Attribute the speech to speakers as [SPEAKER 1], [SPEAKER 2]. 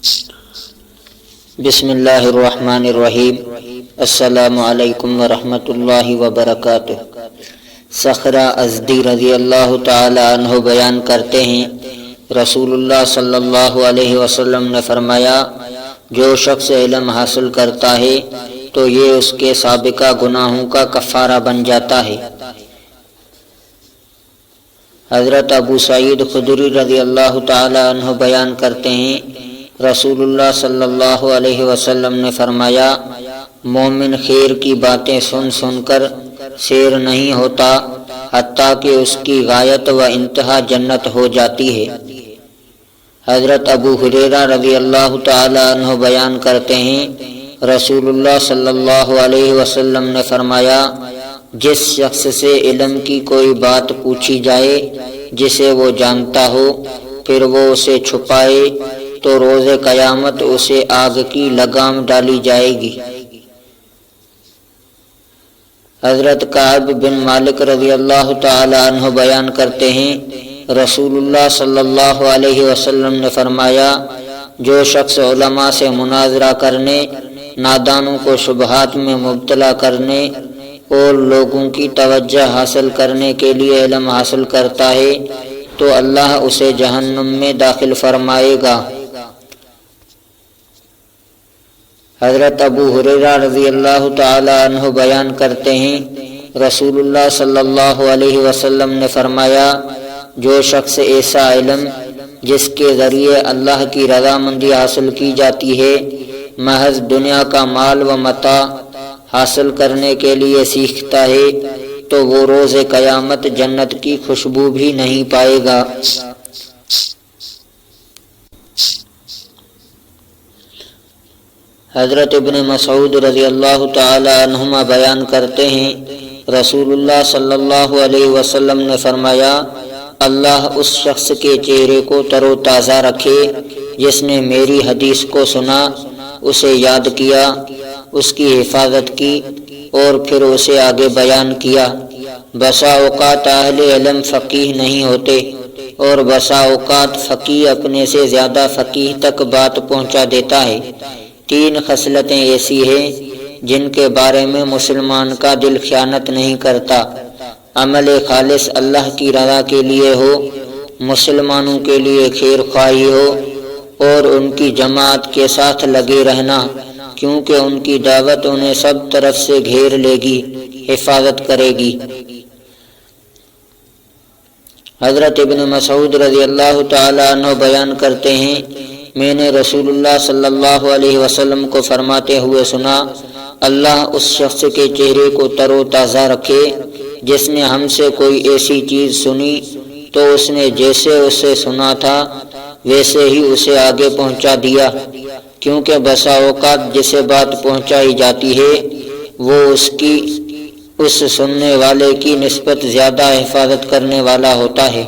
[SPEAKER 1] بسم اللہ الرحمن الرحیم۔ السلام علیکم ورحمۃ اللہ وبرکاتہ۔ صخرہ ازدی رضی اللہ تعالی عنہ بیان کرتے ہیں، رسول اللہ صلی اللہ علیہ وسلم نے فرمایا، جو شخص علم حاصل کرتا ہے تو یہ اس کے سابقہ گناہوں کا کفارہ بن جاتا ہے۔ حضرت ابو سعید خدری رضی اللہ تعالی عنہ بیان کرتے ہیں، رسول اللہ صلی اللہ علیہ وسلم نے فرمایا، مومن خیر کی باتیں سن سن کر سیر نہیں ہوتا حتیٰ کہ اس کی غایت و انتہا جنت ہو جاتی ہے۔ حضرت ابو ہریرہ رضی اللہ تعالی عنہ بیان کرتے ہیں، رسول اللہ صلی اللہ علیہ وسلم نے فرمایا، جس شخص سے علم کی کوئی بات پوچھی جائے جسے وہ جانتا ہو، پھر وہ اسے چھپائے تو روز قیامت اسے آگ کی لگام ڈالی جائے گی۔ حضرت کعب بن مالک رضی اللہ تعالی عنہ بیان کرتے ہیں، رسول اللہ صلی اللہ علیہ وسلم نے فرمایا، جو شخص علماء سے مناظرہ کرنے، نادانوں کو شبہات میں مبتلا کرنے اور لوگوں کی توجہ حاصل کرنے کے لیے علم حاصل کرتا ہے تو اللہ اسے جہنم میں داخل فرمائے گا۔ حضرت ابو ہریرہ رضی اللہ تعالی عنہ بیان کرتے ہیں، رسول اللہ صلی اللہ علیہ وسلم نے فرمایا، جو شخص ایسا علم جس کے ذریعے اللہ کی رضامندی حاصل کی جاتی ہے، محض دنیا کا مال و متاع حاصل کرنے کے لیے سیکھتا ہے تو وہ روز قیامت جنت کی خوشبو بھی نہیں پائے گا۔ حضرت ابن مسعود رضی اللہ تعالی عنہما بیان کرتے ہیں، رسول اللہ صلی اللہ علیہ وسلم نے فرمایا، اللہ اس شخص کے چہرے کو تر و تازہ رکھے جس نے میری حدیث کو سنا، اسے یاد کیا، اس کی حفاظت کی اور پھر اسے آگے بیان کیا۔ بسا اوقات اہل علم فقیہ نہیں ہوتے اور بسا اوقات فقیہ اپنے سے زیادہ فقیہ تک بات پہنچا دیتا ہے۔ تین خصلتیں ایسی ہیں جن کے بارے میں مسلمان کا دل خیانت نہیں کرتا: عمل خالص اللہ کی رضا کے لیے ہو، مسلمانوں کے لیے خیر خواہی ہو اور ان کی جماعت کے ساتھ لگے رہنا، کیونکہ ان کی دعوت انہیں سب طرف سے گھیر لے گی، حفاظت کرے گی۔ حضرت ابن مسعود رضی اللہ تعالی عنہ بیان کرتے ہیں، میں نے رسول اللہ صلی اللہ علیہ وسلم کو فرماتے ہوئے سنا، اللہ اس شخص کے چہرے کو تر و تازہ رکھے جس نے ہم سے کوئی ایسی چیز سنی تو اس نے جیسے اسے سنا تھا ویسے ہی اسے آگے پہنچا دیا، کیونکہ بسا اوقات جسے بات پہنچائی جاتی ہے وہ اس سننے والے کی نسبت زیادہ حفاظت کرنے والا ہوتا ہے۔